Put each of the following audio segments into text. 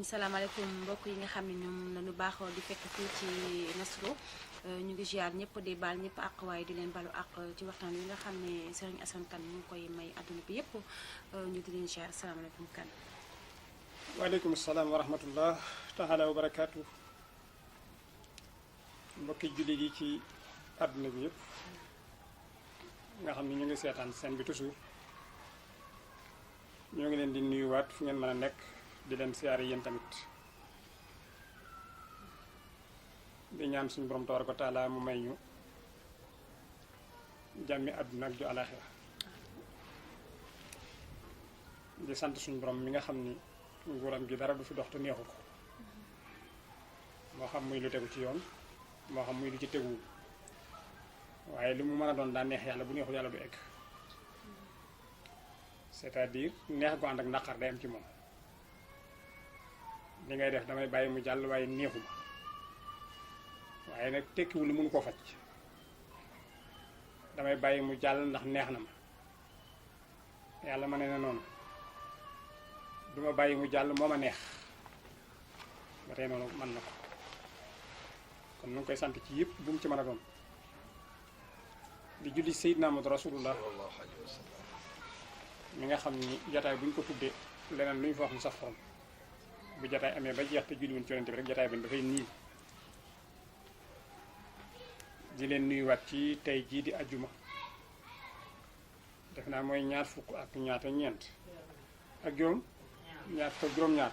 salaamaaleykum mbokk yi nga xam ne ñoom lañu baaxoo di fekk fii ci Nasrou ñu ngi ziar ñëpp di baal ñëpp àq waaye di leen balu àq ci waxtaan wi nga xam ne Serigne Assane Kane ñu ngi koy may àdduna bi yëpp ñu di leen ziar salaamaaleykum Kane. waaleykum salaam wa rahmatullah taala wa barakaatu. mbokki jullit yi ci àdduna bi yëpp nga xam ne ñu ngi seetaan seen bi toujours ñoo ngi leen di nuyuwaat fu ngeen mën a nekk di leen siyaare yéen tamit di ñaan suñu borom tabaaraka wa taala mu may ñu jàmmi àdduna ak ju alaaxira di sant suñu borom mi nga xam ni nguuram gi dara du fi dox te neexu ko moo xam muy lu tegu ci yoon moo xam muy lu ci teguwul waaye li mu mën a doon daa neex yàlla bu neexul yàlla du egg c'est-à-dire neex gu ànd ak naqar day am ci moom li ngay def damay bàyyi mu jàll waaye neexuma waaye nag tekkiwul ni mënu koo faj damay bàyyi mu jàll ndax neex na ma yàlla ma ne na noonu duma bàyyi mu jàll moo ma neex ba tey noonu mën na ko kon nu ngi koy sant ci yëpp bu mu ci mën a doon di julli Seydina Muhammad Rasulullah mi nga xam ni jataay bu ñu ko tuddee leneen lu ñu fa wax mu saf xorom bu jataay amee ba jeex te julli woon ci yonent bi rek jataay bi dafay niil di leen nuyuwaat ci tey jii di ajjuma def naa mooy ñaar fukk ak ñaata ñeent ak juróom ñaar fukk juróom-ñaar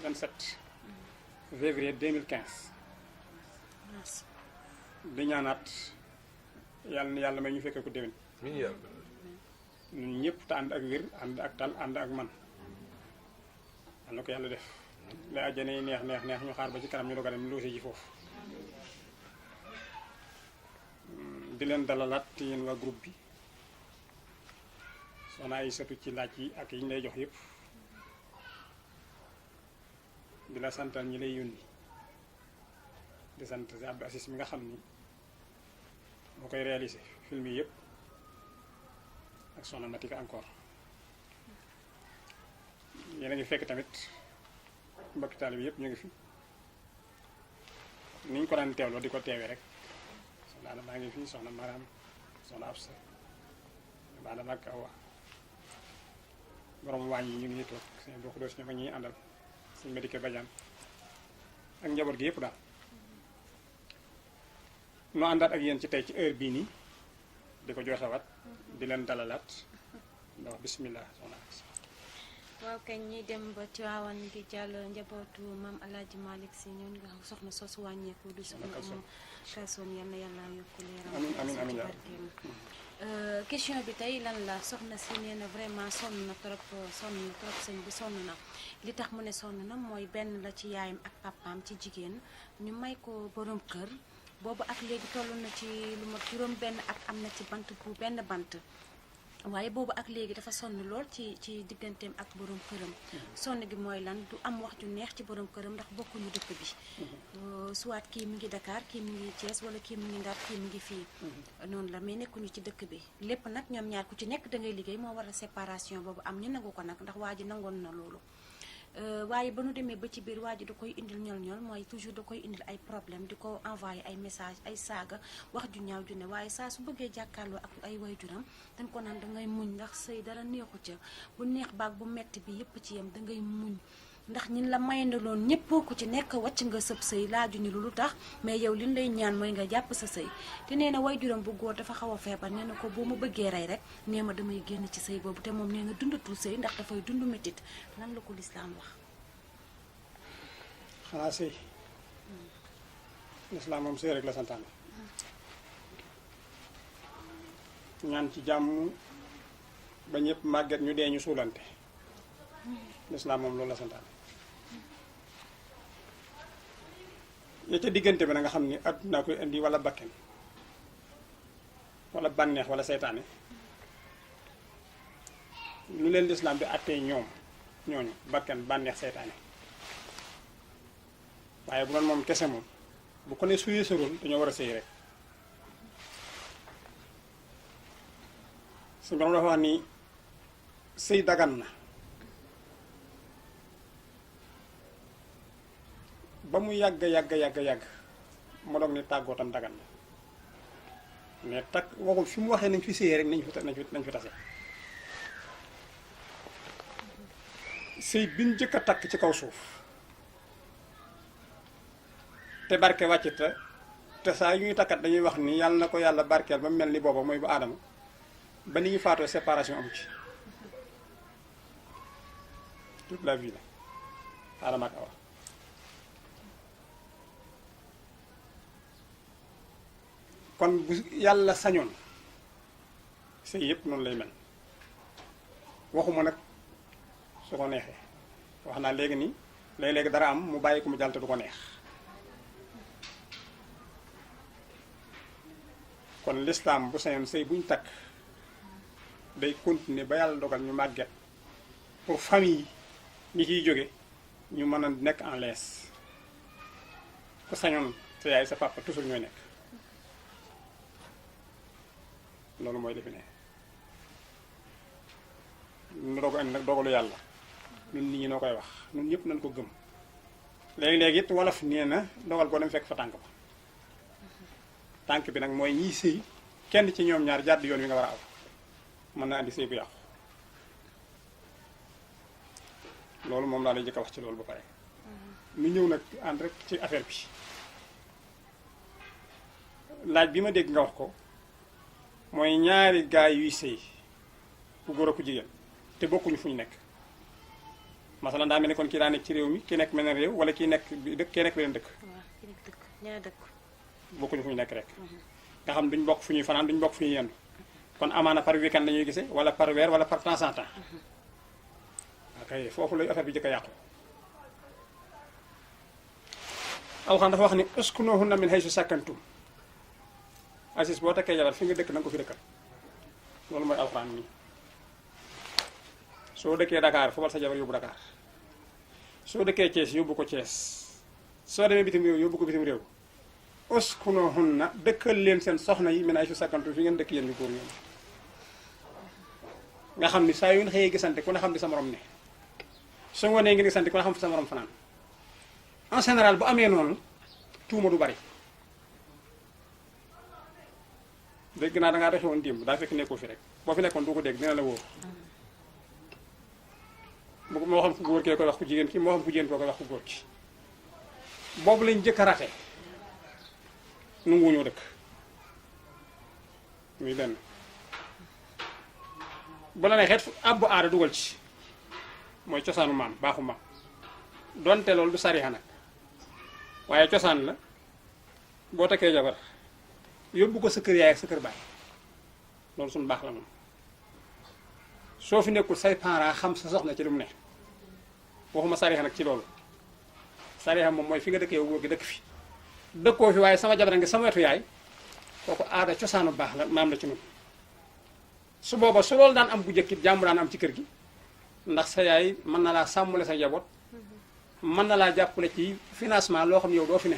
27 février 2015 di ñaanaat yàlla na yàlla may ñu fekkee ko déwén ñun ñëpp te ànd ak wér ànd ak tal ànd ak man yal na ko yàlla def la àjjana yi neex neex neex ñu xaar ba ci kanam ñu doog a dem loose ji foofu di leen dalalaat ci yéen waa groupe bi soxna ay satu ci laaj yi ak yi ñu lay jox yëpp di la santal ñi lay yónni di sant si Abdou Assis mi nga xam ni moo koy réalisé film yi yëpp ak soxna Matika encore yéen a ngi fekk tamit mbokki taalibe bi yëpp ñu ngi fi ni ñu ko daan teewloo di ko teewee rek soxna Adama maa ngi fi soxna Maram soxna Absa Adama ak Awa borom waañ yi ñu ngi toog seen bokk doos ñoo ma ñuy àndal suñu Médike Badiane ak njaboot gi yëpp daal noo àndaat ak yéen ci tey ci heure bii nii di ko joxewaat di leen dalalaat ndax bismillah soxna waaw kañ ñi dem ba Tiwaawan gi jàll njabootu maam Alaaji Malick Si ñoon nga soxna soosu wàññeeku du soxna moom Kalsoon yal na yàlla yokku leeram amiin amiin question bi tey lan la soxna si nee na vraiment sonn na trop sëñ bi sonn na li tax mu ne sonn na mooy benn la ci yaayam ak papaam ci jigéen ñu may ko borom kër boobu ak léegi toll na ci lu mat juróom benn at am na ci bant bu benn bant waaye boobu ak léegi dafa sonn lool ci digganteem ak borom këram sonn gi mooy lan du am wax ju neex ci borom këram ndax bokkuñu dëkk bi soit kii mi ngi Dakar kii mi ngi Thiès wala kii mi ngi Ndar kii mi ngi fii noonu la mais nekkuñu ci dëkk bi lépp nag ñoom ñaar ku ci nekk da ngay liggéey moo war a séparation boobu am ñu nangu ko nag ndax waa ji nangoon na loolu waaye ba nu demee ba ci biir waa ji da koy indil ñol-ñol mooy toujours da koy indil ay problème di ko envoyé ay message ay saaga wax ju ñaaw ju ne waaye saa su bëggee jàkkaarloo ak ay waajuram dañ ko naan dangay muñ ndax sëy dara neexu ca bu neex baag bu metti bi yépp ci yem dangay muñ ndax ñin la mayandaloon ñëpp ku ci nekk wàcc nga sëb sëy laajuñu lu tax mais yow liñ lay ñaan mooy nga jàpp sa sëy te nee na waajuram bu góor dafa xaw a feebar nee na ko boo ma bëggee rey rek nee ma damay génn ci sëy boobu te moom nee na dundatul sëy ndax dafay dund métit lan la ko lislaam wax xanaa sëy lislaam moom sëy rek la santaane ñaan ci jàmm ba ñëpp màgget ñu dee ñu suulante lislaam moom loolu la santaane ya ca diggante bi na nga xam ni àdduna koy indi wala bakken wala bànneex wala seytaane lu leen lislaam bi àttee ñooñu bakken bànneex seytaane waaye bu doon moom kese moom bu ko ne suyee sa rôle dañoo war a sëy rek suñu borom dafa wax ni sëy dagan na ba mu yàgg mu doog ni tàggoo tam dagan na mais takk waxul fi mu waxee nañ fi séyee rek nañ fi tase sëy biñ jëkk a takk ci kaw suuf te barke wàcc te saa yu ñuy takkat dañuy wax ni yàlla na ko yàlla barkeel ba mu mel ni booba mooy bu aadama ba ni ñu faatoo séparation amu ci toute la vie la aadama ak awa kon bu yàlla sañoon sëy yëpp noonu lay mel waxuma nag su ko neexee wax naa léegi nii léeg-léegi dara am mu bàyyi ko mu jàll te du ko neex kon l'islam bu sañoon sëy buñ takk day continuer ba yàlla dogal ñu màgget pour famille ñi ciy jóge ñu mën a nekk en l'aise ku sañoon sa yaay sa papa toujours ñooy nekk loolu mooy defi ne nu doog andi nag dogalu yàlla ñun nit ñi noo koy wax ñun ñëpp nañ ko gëm léegi-léegi it wolof nee na dogal boo dem fekk fa tànk ba tànk bi nag mooy ñiy sëy kenn ci ñoom ñaar jàdd yoon wi nga war a aw mën na andi sëy bu yàqu loolu moom laa lay jëkk a wax ci loolu ba pare ñu ñëw nag ànd rek ci affaire bi laaj bi ma dégg nga wax ko mooy ñaari gaay yuy sëy ku góor a ku jigéen te bokkuñu fu ñu nekk masalan daa mel ni kon kii daa nekk ci réew mi ki nekk meneen réew wala kii nekk dëkk kii nekk beneen dëkk ñaari dëkk bokkuñu fu ñu nekk rek nga xam duñ bokk fu ñuy fanaan duñ bokk fu ñuy yendu kon amaana par weekend la ñuy gisee wala par weer wala par temps en temps ok foofu lay affaire bi jëkk a yàqu alxuraan dafa wax ni uskunuhunna min haysu sakantum Aziz boo takkee jabar fi nga dëkk na nga ko fi dëkkal loolu mooy alxuraan nii soo dëkkee Dakar fobal sa jabar yóbbu Dakar soo dëkkee Thiès yóbbu ko Thiès soo demee bitim réew yóbbu ko bitim réew uskunuhunna dëkkal leen seen soxna yi min haysu sakantum fi ngeen dëkk yéen ñu góor ñoom nga xam ni saa yu ngeen xëyee gisante ku ne xam di sa morom ne su ngoonee ngeen gisante ku ne xam fi sa morom fanaan en général bu amee noonu tuuma du bari dégg naa dangaa doxe woon démb daa fekk nekkoo fi rek boo fi nekkoon du ko dégg dina la wóor bu moo xam ku góor kee koy wax ku jigéen ki moo xam ku jigéen koo koy wax ku góor ki boobu lañ jëkk a rate nanguwuñoo dëkk muy benn bu la ne xeet abbu aada dugal ci mooy cosaanu maam baaxu maam donte loolu du sariya nag waaye cosaan la boo takkee jabar yóbbu ko sa kër yaay ak sa kër baay loolu suñu baax la moom soo fi nekkul say parents xam sa soxna ci lu mu ne waxuma sariya nag ci loolu sariya moom mooy fi nga dëkkee góor gi dëkk fi dëkkoo fi waaye sama jabar ngi sama wetu yaay kooku aada cosaanu baax la maam la ci noonu su booba su loolu daan am bu jëkkit jàmm daan am ci kër gi ndax sa yaay mën na laa sàmmule sa njaboot mën na laa jàppale ci financement loo xam yow doo fi ne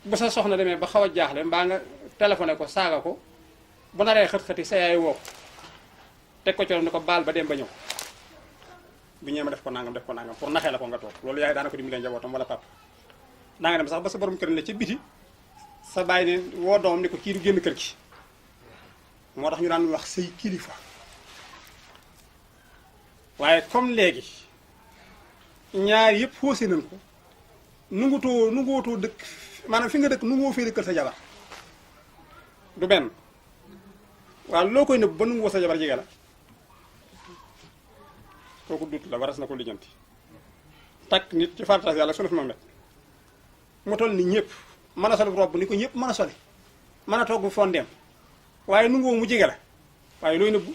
bu sa soxna demee ba xaw a jaaxle mbaa nga téléphoné ko saaga ko bu naree xët-xëti sa yaay woo ko teg ko coono ni ko baal ba dem ba ñëw bu ñëwee ma def ko nangam pour naxee la ko nga toog loolu yaay daana ko dimbalee njabootam wala papa daa nga dem sax ba sa borom kër la ca biti sa bàyyi ne woo doomam ni ko kii du génn kër gi moo tax ñu daan wax say kilifa waaye comme léegi ñaar yëpp xoose nañ ko nunguwutoo dëkk maanaam fi nga dëkk nunguwoo fee dëkkal sa jabar du benn waaw loo koy nëbb ba nunguwoo sa jabar jege la kooku dut la waras na ko lijjanti takk nit ci farataas yàlla sunu fi ma met mu toll ni ñëpp mën a sol robb ni ko ñëpp mën a sole mën a togg fondeem waaye nunguwoo mu jege la waaye looy nëbbu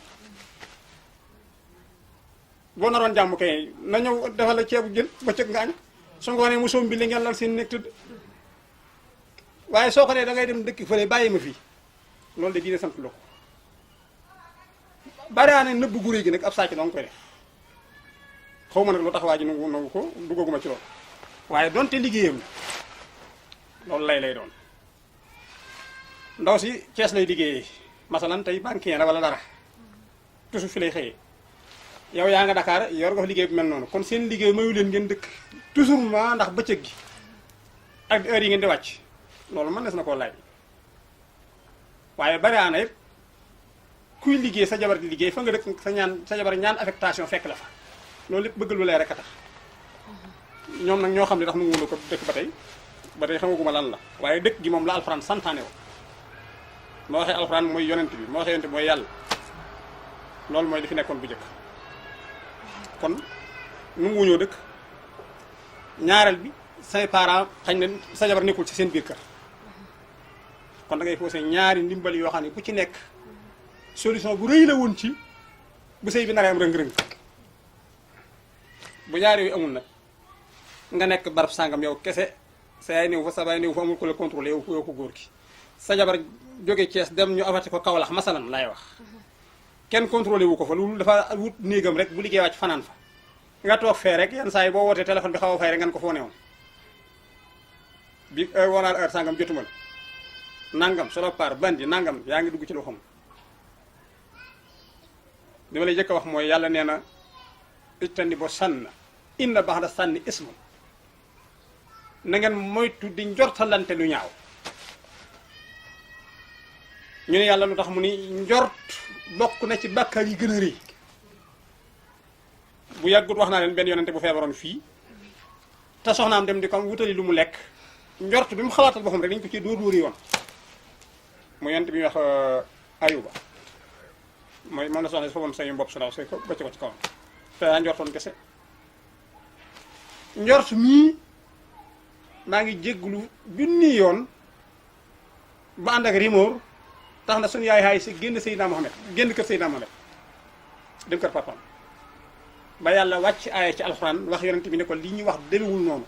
boo naroon jàmm kay na ñëw defal la ceebu jën bëccëg nga añ su ngoonee mu soom bi li ngeen lal seen nekk tëdd waaye soo ko nee da ngay dem dëkk fële bàyyi ma fii loolu de diine sant la ko bariwaane nëbb gu réy gi nag ab sàcc doo nga koy def xaw ma nag lu tax waa ji nangu ko duggaguma ci loolu waaye donte liggéeyam la loolu lay doon ndaw si Cees lay liggéeyee masalan tey banquier la wala dara toujours fi lay xëyee yow yaa nga Dakar yor nga fa liggéey bu mel noonu kon seen liggéey mayu leen ngeen dëkk toujours ma ndax bëccëg gi ak heure yi ngeen di wàcc loolu mën des na koo laaj waaye bari aana yëpp kuy liggéey sa jabar di liggéey fa nga dëkk sa jabar ñaan affectation fekk la fa loolu lépp bëgg lu lay rek a tax ñoom nag ñoo xam ne tax nu ngi wulu ko dëkk ba tey xamaguma lan la waaye dëkk gi moom la alxuraan santaane wo moo waxee alxuraan mooy yonent bi moo waxee yonent bi mooy yàlla loolu mooy li fi nekkoon bu njëkk kon nu ngu ñëw dëkk ñaareel bi say parents xañ na sa jabar nekkul ci seen biir kër kon da ngay posé ñaari ndimbal yoo xam ne bu ci nekk solution bu rëy la woon ci bu sëy bi naree am rëng-rëng bu ñaar yooyu amul nag nga nekk barab sàngam yow kese sa yaay néew fa sa baay néew fa amul ko la contrôlé yow ko góor gi sa jabar jóge Thiès dem ñu averti ko Kaolack masalan lay wax kenn contrôlé wu ko fa loolu dafa wut néegam rek bu liggéey wàcc fanaan fa nga toog fee rek yenn saa yi boo wootee téléphone bi xaw a fay rek ngeen ko foo newoon bi woonaal heure sàngam jotuma la nangam solo par bandi nangam yaa ngi dugg ci loo xam li ma lay jëkk a wax mooy yàlla nee na ijtani bo sànn inna ba'da sànni ismun na ngeen moytu di njortalante lu ñaaw ñu ne yàlla lu tax mu ni njort bokk na ci bàkkaar yi gën a rëy bu yàggut wax naa leen benn yonente bu feebaroon fii te soxnaam dem di ko wutali lu mu lekk njort bi mu xalaatal boppam rek dañ ko ci dóor yoon mu yonente bi ñuy wax ayuba mooy moom la soxna si foofu sañu bopp su ndaw say ko bëcc ko ci kawam te daa njortoon kese njort mii maa ngi jégglu junni yoon ba ànd ak rimoor tax na suñu yaay si génn Seydina Mohamed génn kër Seydina Mohamed dem kër papam ba yàlla wàcc aaya ci alxuraan wax yonent bi ne ko li ñuy wax demewul noonu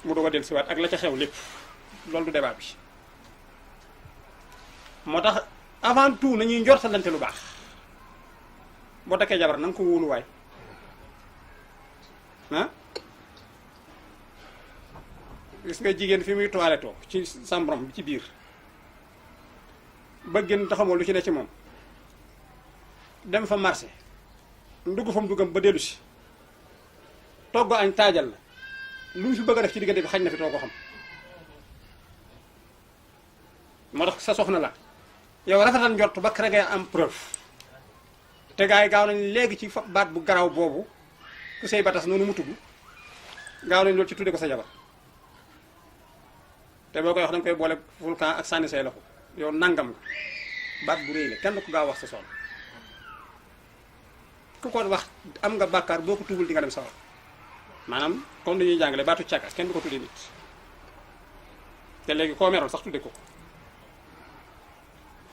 mu doog a del siwaat ak la ca xew lépp loolu du débat bi moo tax avant tout nañuy njortalante lu baax boo takkee jabar na nga ko wóoluwaay ah gis nga jigéen fi muy toilettoo ci sambrom bi ci biir ba génn taxamoo lu ci ne ci moom dem fa marché ndugg fa mu duggam ba dellu si togg añ taajal la lu mu fi bëgg a def ci diggante bi xañ na fi too ko xam moo tax sa soxna la yow rafetal njort ba kere ngay am preuve te gars yi gaaw nañ léegi ci baat bu garaw boobu ku sey batas noonu mu tudd gaaw nañ loolu ci tudde ko sa jabar te boo koy wax da nga koy boole volcan ak sànni say loxo yow nangam nga baat bu rëy la kenn ko gaaw wax sa soxla ku ko wax am nga bàkkaar boo ko tuubul di nga dem sawar maanaam comme dañuy jàngale baatu càkka kenn du ko tuddee nit te léegi koo meroon sax tudde ko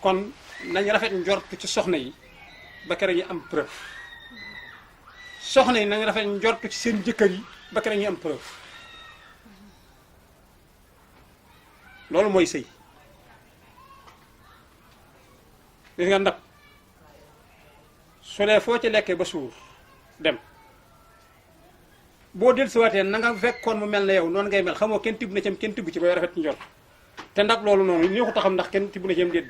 kon nañ rafet njortu ci soxna yi ba kere ñu am preuve soxna yi nañ rafet njortu ci seen jëkkër yi ba kere ñu am preuve loolu mooy sëy gis nga ndab su dee foo ci lekkee ba suur dem boo del siwaatee na nga fekkoon mu mel ne yow noonu ngay mel xamoo kenn tibb na ci kenn tibb ci ba rafet njort te ndab loolu noonu ñoo ko taxam ndax kenn tibb na ci déet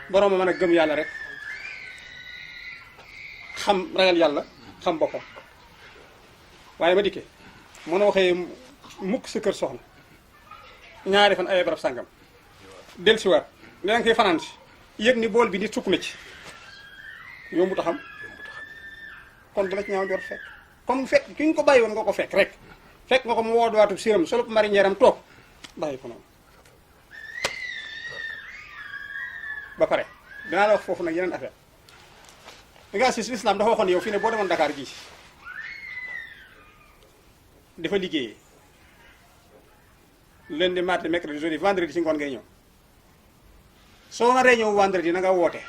borom ma mën a gëm yàlla rek xam ragal yàlla xam boppam waaye ma dikkee mën a waxee mukk sa kër soxna ñaari fan ay barab sàngam del siwaat ne danga koy fanaan si yëg ni bool bi nit sukk na ci yombu taxam kon dala ci ñaaw jor fekk comme fekk ki ñu ko bàyyi woon nga ko fekk rek fekk nga ko mu wood waatu siram solop marinière am toog bàyyi ko noonu ba pare dinaa la wax foofu nag yeneen affaire li nga si islam dafa waxoon yow fii ne boo demoon Dakar gii dafa liggéeyee lundi mardi mercredi jeudi vendredi ci ngoon ngay ñëw soo naree ñëw vendredi na nga woote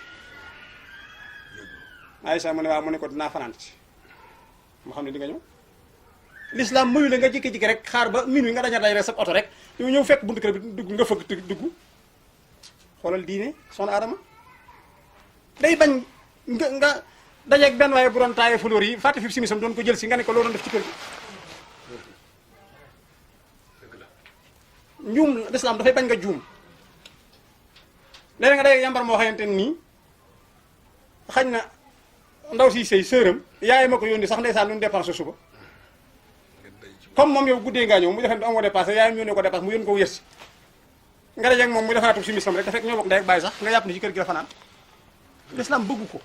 Aïcha mu ne waaw mu ne ko dinaa fanaan ci moo xam ne di nga ñëw l'islam mayu la nga jékki-jékki rek xaar ba minuit nga daña day rek sa oto rek yow ñëw fekk buntu kër bi dugg nga fëgg dugg xoolal diine soxna Adama day bañ nga dajeeg benn waaye bu doon taaye fleur yi fàtte fi simisam doon ko jël si nga ne ko loo doon def ci kër gi njuum l'islam dafay bañ nga juum léeg nga day yambar moo xamante nii xañ na ndaw si sëy sëram yaay ma ko yónni sax ndeysaan lu ñu dépense suba comme moom yow guddee ngaa ñëw mu defe amoo dépense yaayam yónnee ko dépense mu yónni ko yës nga dajeeg moom mu defaatu si misam rek da fekk ñoo bokk ndey ak bàyyi sax nga yàpp ni ci kër gi la fanaan l'islam bëggu ko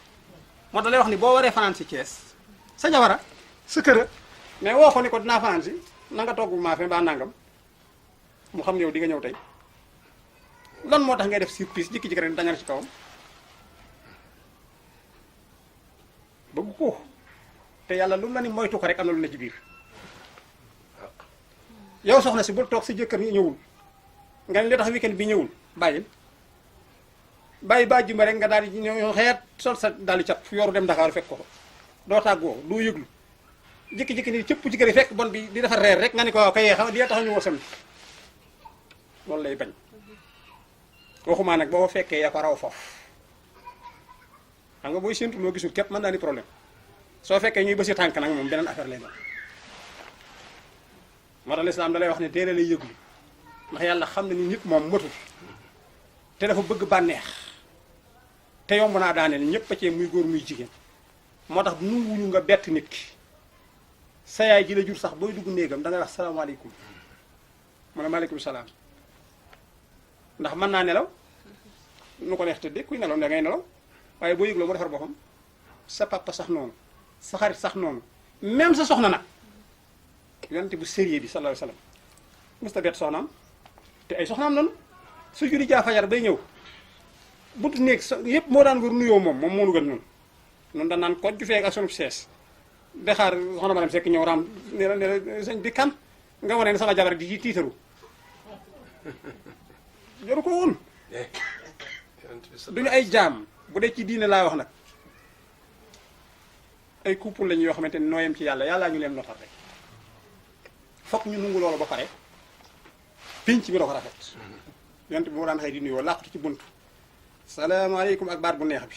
moo tax lay wax ni boo waree fanaan si Thiès sa jawara sa kër mais woo ko ni ko dinaa fanaan si na nga togg maafe ba nangam mu xam ne yow di nga ñëw tey lan moo tax ngay def surprise jikki-jikki rek dañal ci kawam bëgg ko te yàlla lu mu la ni moytu ko rek am na lu ne ci biir yow soxna si bul toog si jëkkër ñi ñëwul nga ne li tax weekend bi ñëwul bàyyil bàyyi ba juma rek nga daal di ñëw xeet sol sa daal di cap fu yoru dem Dakar fekk ko doo tàggoo doo yëglu jikki-jikki ni cëpp ci kër yi fekk bon bi di defar reer rek nga ni ko waaw kay xam di tax ñu woo sam loolu lay bañ waxumaa nag boo fekkee yaa ko raw foofu xam nga booy séntu loo gisul képp mën naa ni problème soo fekkee ñuy bësi tànk nag moom beneen affaire lay doon moo tax lislaam da lay wax ne téere lay yëglu ndax yàlla xam na ni nit moom matul te dafa bëgg bànneex te yomb naa daaneel ñépp a cee muy góor muy jigéen moo tax nanguwuñu nga bett nit ki sa yaay ji la jur sax booy dugg néegam da ngay wax salaamaaleykum mu ne maaleykum salaam ndax mën naa nelaw nu ko neex tëddee kuy nelaw da ngay nelaw waaye boo yëgloo mu defar boppam sa papa sax noonu sa xarit sax noonu même sa soxna nag yonent bu sérieux bi sallallahu alayhi wasallam musta bett soxnaam te ay soxnaam noonu su juri jaa fajar bay ñëw buntu néeg yépp moo daan war nuyoo moom moo nu gën noonu noonu da naan ko ju feek ak sunu sees de xaar soxna ma dem sekk ñëw raam ne la sëñ bi kan nga wane ne sama jabar di ci tiitaru joru ko woon duñu ay jaam bu dee ci diine laa wax nag ay couple lañu yoo xamante ni nooyam ci yàlla yàllaa ñu leen notal rek fokk ñu nungu loolu ba pare pinc bi da ko rafet yonte bi moo daan xëy di nuyoo làqatu ci buntu salaamaaleykum ak baat bu neex bi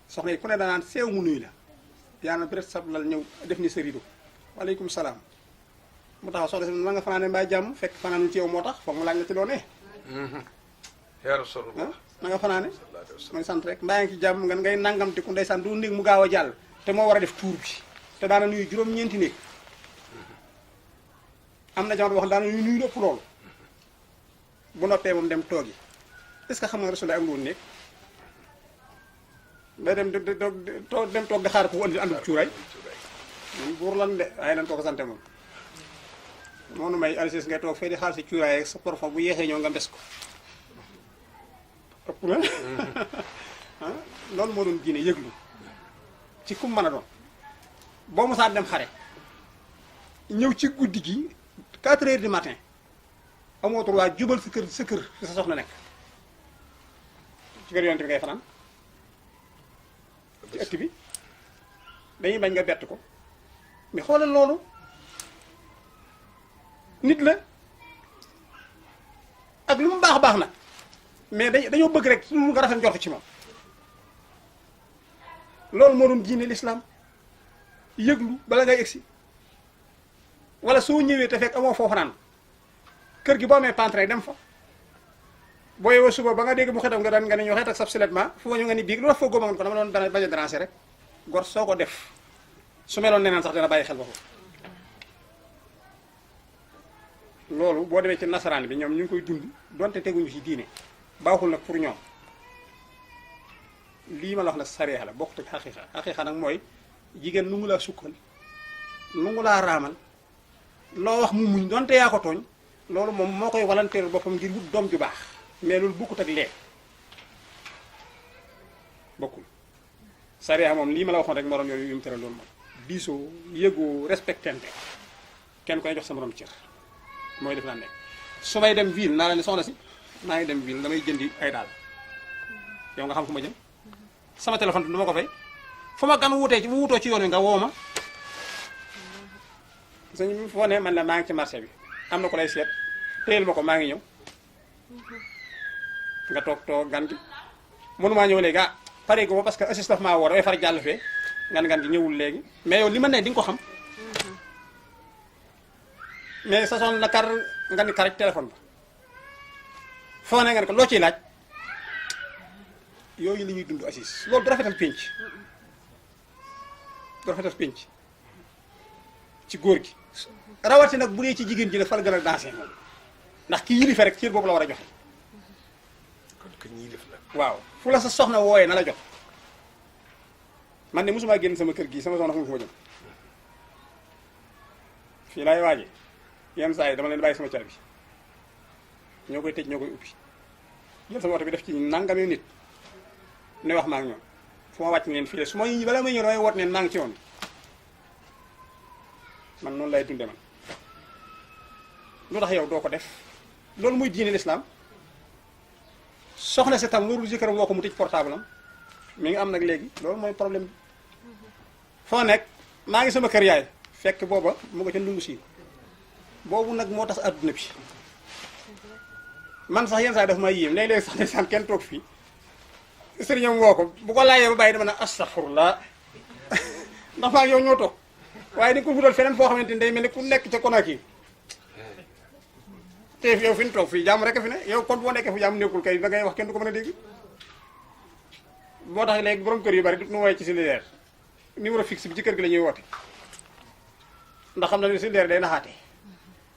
soxna yi ku ne danaan seew mu nuyu la yaa na peut-être sablal ñëw def ni sa rido waaleykum salaam mu taxaw soxna si na nga fanaane mbaa jàmm fekk fanaanul ci yow moo tax foog mu laaj la ci loo ne na nga fanaane mooy sant rek mbaa ngi ci jàmm nga ngay nangamte ku ndeysaan du néeg mu gaaw a jàll te moo war a def tuur bi te daana nuyu juróom-ñeenti néeg am na jamono boo xam daana nuyu ëpp loolu bu noppee moom dem toogi est-ce que xam nga Rasulullah am woon néeg day dem dem toog di xaar ko andi àndul cuuraay moom buur lan de waaye nañ ko ko sante moom moo nu may alsis ngay toog fee di xaar si cuuraay sa parfum bu yeexee ñëw nga mbes ko ëpp na loolu moo doon diine yëglu ci kum mën a doon boo mosaa dem xare ñëw ci guddi gi 4 heures du matin amoo droit jubal sa kër fi sa soxna nekk ci kër yonent bi ngay fanaan ci ëtt bi dañuy bañ nga bett ko mais xoolal loolu nit la ak lu mu baax baax nag mais dañoo bëgg rek suñu nga rafet njort ci moom loolu moo doon diine l'islam yëglu bala ngay egsi wala soo ñëwee te fekk amoo foofu naan kër gi boo amee pantre dem fa boo yeewoo suba ba nga dégg mu xetam nga daan nga ne ñu xeet ak sab siletment fu ma ñu nga ni biig lu wax foo góoma nga ko dama doon bañ a déranger rek gor soo ko def su meloon neneen sax dina bàyyi xel boppam loolu boo demee ci nasaraan bi ñoom ñu ngi koy dund donte teguñu ci diine baaxul nag pour ñoom lii ma la wax nag sareex la bokkut ak xaqiiqa nag mooy jigéen nu ngu laa sukkal nu ngu laa raamal loo wax mu muñ donte yaa ko tooñ loolu moom moo koy walanteeru boppam ngir wut doom ju baax mais loolu bokkut ak lee bokkul sariya moom lii ma la waxoon rek moroom yooyu yu mu tere loolu moom diisoo yëgoo respectante kenn koy jox sa morom cër mooy def naa nekk su may dem ville naa la ne soxna si maa ngi dem ville damay jëndi ay daal yow nga xam fu ma jëm sama téléphone du ma ko fay fu ma gan wutee ci wutoo ci yoon wi nga woo ma sëñ foo ne man la maa ngi ci marché bi am na ko lay seet téyel ma ko maa ngi ñëw nga toog gan gi mënumaa ñëw léegi pare ko parce que assistaf maa woo dafay far jàll fee ngan gi ñëwul léegi mais yow li ma ne di nga ko xam mais sa son la kar nga ni kar téléphone ba foo ne nga ne ko loo ciy laaj yooyu la ñuy dund Aziz loolu du rafetal pénc du rafetal pénc ci góor gi rawati nag bu dee ci jigéen ji nag fal gën a dansé moom ndax ki yilife rek cër boobu la war a joxe kon que ñii def la. waaw fu la sa soxna wooyee na la jox man de mosuma génn sama kër gi sama soxna fu ma jëm fii laay waaje yenn saa yi dama leen bàyyi sama caabi ñoo koy tëj ñoo koy ubbi jël sama oto bi def ci nangami nit ne wax ma ak ñoom fu ma wàcc leen fii de su ma bala may ñëw damay woot neen maa ngi ci woon man noonu lay dunde man lu tax yow doo ko def loolu muy diine l'islam soxna si tam loolu jëkkëram woo ko mu tëj portable am mi ngi am nag léegi loolu mooy problème bi foo nekk maa ngi sama kër yaay fekk booba mu nga ca ndungu siin boobu nag moo tax adduna bi man sax yenn saa daf may yéem léeg-léeg sax ne saan kenn toog fii sëriñam woo ko bu ko laajee ba bàyyi dama ne astaghfirullah ndax maa ngi yow ñoo toog waaye di ko wutal feneen foo xamante ni day mel ni ku nekk ca Conakry te yow fi ñu toog fii jàmm rek fi ne yow kon boo nekkee fu jàmm nekkul kay da ngay wax kenn du ko mën a dégg moo tax léegi borom kër yu bari du nu woowee ci cellulaire numéro fixe bi ci kër gi la ñuy woote ndax xam na ne cellulaire day naxaate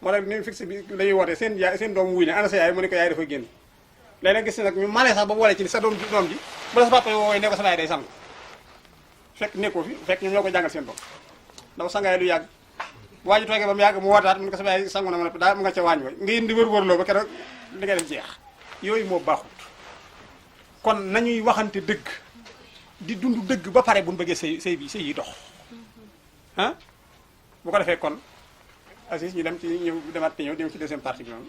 moo tax numéro fixe bi la ñuy woote seen yaay seen doom wuy ne ana sa yaay mu ne ko yaay dafa génn léeg-léeg gis nag ñu malee sax ba boole ci sa doom ji bu la sa papa woowee ne ko sa yaay day sangu fekk nekkoo fi fekk ñoom ñoo ko jàngal seen bopp ndax sangaay lu yàgg waa ji toogee ba mu yàgg mu wootaat mu ne ko sa yaay sangu na ma ne daa mu nga ca waañ wa nga yéen di wër-wërloo ba keroog li nga def jeex yooyu moo baaxut kon nañuy waxante dëgg di dund dëgg ba pare bu ñu bëggee sëy yi dox ah bu ko defee kon Aziz ñu dem ci ñëw demaat te ñëw dem ci deuxième partie bi moom